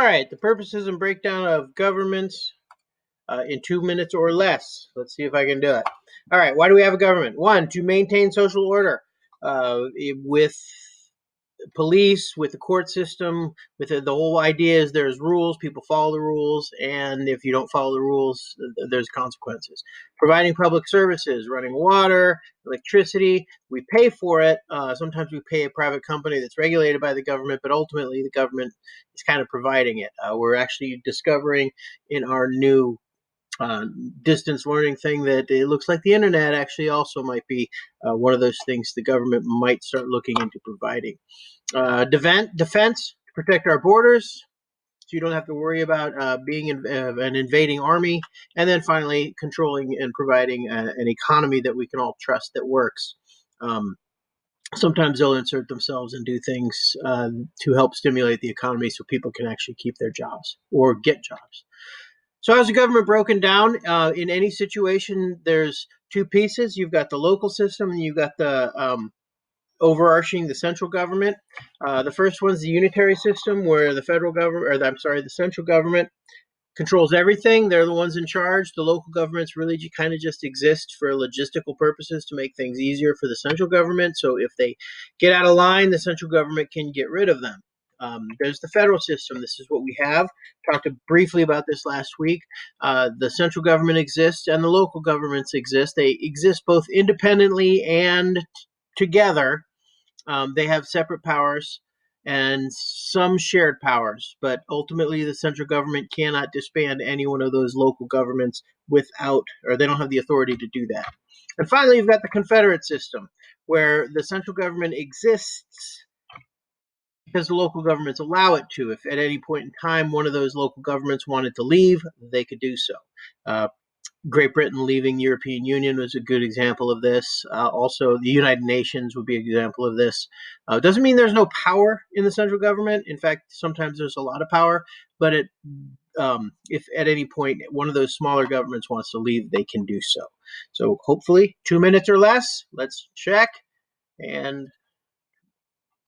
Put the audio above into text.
right, the purposes and breakdown of governments in 2 minutes or less. Let's see if I can do it. All right, why do we have a government? One, to maintain social order with police, with the court system, with the whole idea is there's rules, people follow the rules, and if you don't follow the rules, there's consequences. Providing public services, running water, electricity, we pay for it. Sometimes we pay a private company that's regulated by the government, but ultimately the government is kind of providing it. We're actually discovering in our new distance learning thing that it looks like the internet actually also might be one of those things the government might start looking into providing. Defense to protect our borders, so you don't have to worry about being an invading army. And then finally, controlling and providing an economy that we can all trust that works. Sometimes they'll insert themselves and do things to help stimulate the economy so people can actually keep their jobs or get jobs. So how's the government broken down? In any situation, there's two pieces. You've got the local system and you've got the overarching, the central government. The first one's the unitary system where the central government controls everything. They're the ones in charge. The local governments really kind of just exist for logistical purposes to make things easier for the central government. So if they get out of line, the central government can get rid of them. There's the federal system. This is what we have. Talked briefly about this last week. The central government exists and the local governments exist. They exist both independently and together. They have separate powers and some shared powers, but ultimately the central government cannot disband any one of those local governments or they don't have the authority to do that. And finally, you've got the confederate system, where the central government exists because the local governments allow it to. If at any point in time one of those local governments wanted to leave, they could do so. Great Britain leaving the European Union was a good example of this. Also, the United Nations would be an example of this. Doesn't mean there's no power in the central government. In fact, sometimes there's a lot of power, but if at any point one of those smaller governments wants to leave, they can do so. So hopefully 2 minutes or less. Let's check. And